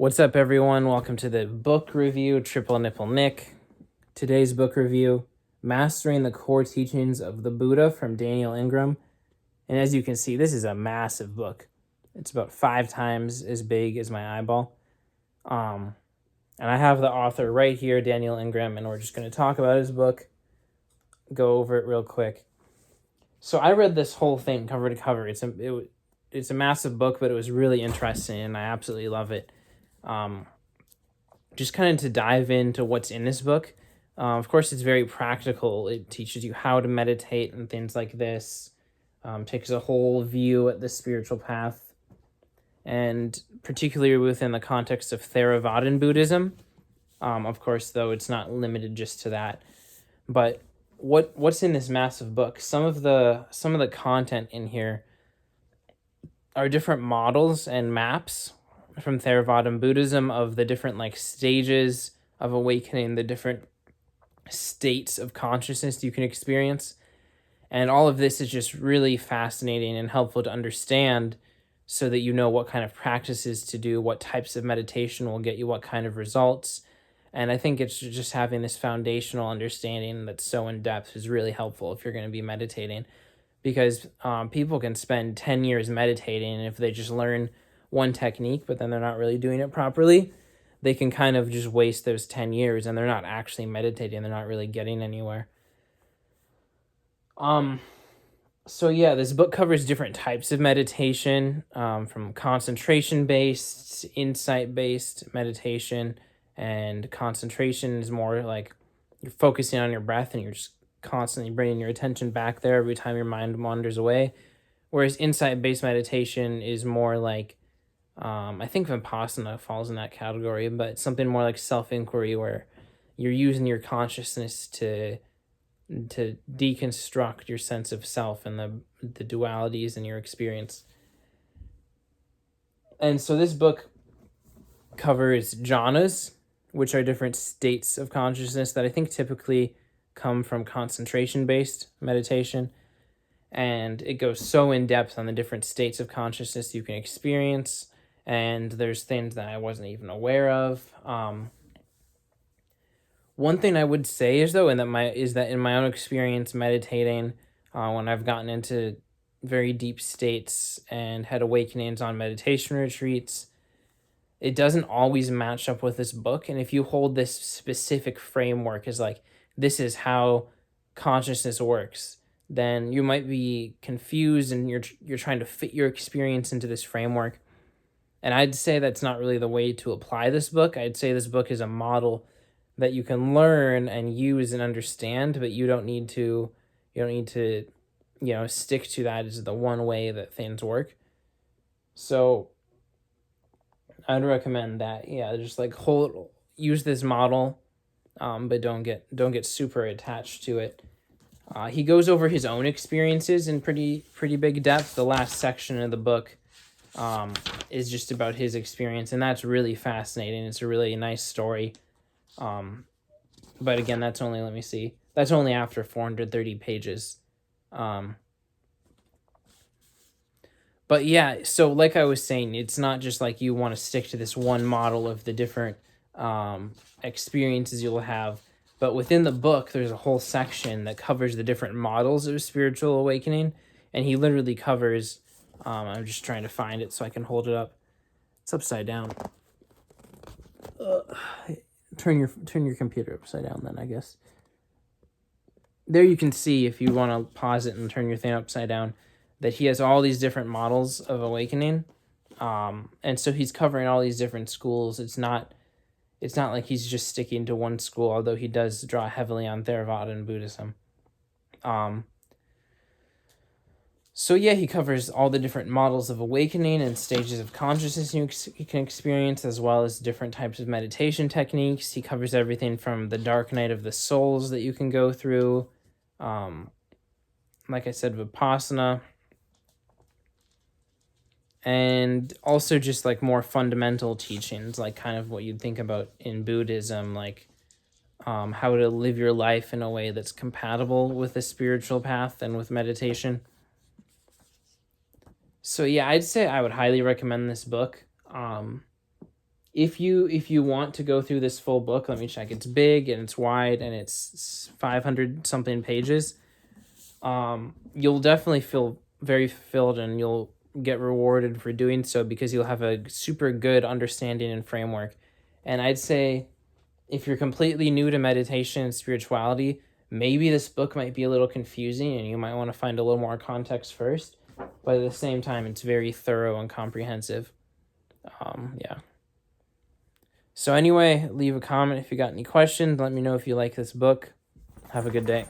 What's up, everyone? Welcome to the book review, Triple Nipple Nick. Today's book review, Mastering the Core Teachings of the Buddha from Daniel Ingram. And as you can see, this is a massive book. It's about 5 times as big as my eyeball. And I have the author right here, Daniel Ingram, and we're just going to talk about his book, go over it real quick. So I read this whole thing cover to cover. It's a massive book, but it was really interesting, and I absolutely love it. Just kind of to dive into what's in this book. Of course, it's very practical. It teaches you how to meditate and things like this. Takes a whole view at the spiritual path, and particularly within the context of Theravadan Buddhism. Of course, though, it's not limited just to that. But what's in this massive book? Some of the content in here are different models and maps from Theravadan Buddhism of the different stages of awakening, the different states of consciousness you can experience. And all of this is just really fascinating and helpful to understand so that you know what kind of practices to do, what types of meditation will get you what kind of results. And I think it's just having this foundational understanding that's so in-depth is really helpful if you're going to be meditating, because people can spend 10 years meditating, and if they just learn one technique, but then they're not really doing it properly, they can kind of just waste those 10 years and they're not actually meditating. They're not really getting anywhere. So yeah, this book covers different types of meditation, from concentration-based, insight-based meditation, and concentration is more like you're focusing on your breath and you're just constantly bringing your attention back there every time your mind wanders away. Whereas insight-based meditation is more like, I think Vipassana falls in that category, but something more like self-inquiry, where you're using your consciousness to deconstruct your sense of self and the dualities in your experience. And so this book covers jhanas, which are different states of consciousness that I think typically come from concentration-based meditation. And it goes so in depth on the different states of consciousness you can experience. And there's things that I wasn't even aware of. One thing I would say is that in my own experience meditating, when I've gotten into very deep states and had awakenings on meditation retreats, it doesn't always match up with this book. And if you hold this specific framework as like, this is how consciousness works, then you might be confused and you're trying to fit your experience into this framework. And I'd say that's not really the way to apply this book. I'd say this book is a model that you can learn and use and understand, but you don't need to stick to that as the one way that things work. So I'd recommend that, just use this model, but don't get super attached to it. He goes over his own experiences in pretty big depth. The last section of the book is just about his experience, and that's really fascinating. It's a really nice story. But again, that's only after 430 pages. But yeah, so like I was saying, it's not just like you want to stick to this one model of the different experiences you'll have. But within the book, there's a whole section that covers the different models of spiritual awakening. And he literally covers, I'm just trying to find it so I can hold it up. It's upside down. Turn your computer upside down then, I guess. There you can see, if you want to pause it and turn your thing upside down, that he has all these different models of awakening. And so he's covering all these different schools. It's not like he's just sticking to one school, although he does draw heavily on Theravadan Buddhism. So yeah, he covers all the different models of awakening and stages of consciousness you can experience, as well as different types of meditation techniques. He covers everything from the dark night of the souls that you can go through. Like I said, Vipassana. And also just like more fundamental teachings, like kind of what you'd think about in Buddhism, like how to live your life in a way that's compatible with the spiritual path and with meditation. So yeah, I'd say I would highly recommend this book. if you want to go through this full book, let me check. It's big and it's wide and it's 500 something pages. You'll definitely feel very fulfilled, and you'll get rewarded for doing so because you'll have a super good understanding and framework. And I'd say if you're completely new to meditation and spirituality, maybe this book might be a little confusing and you might want to find a little more context first. But at the same time, it's very thorough and comprehensive. Yeah. So anyway, leave a comment if you got any questions. Let me know if you like this book. Have a good day.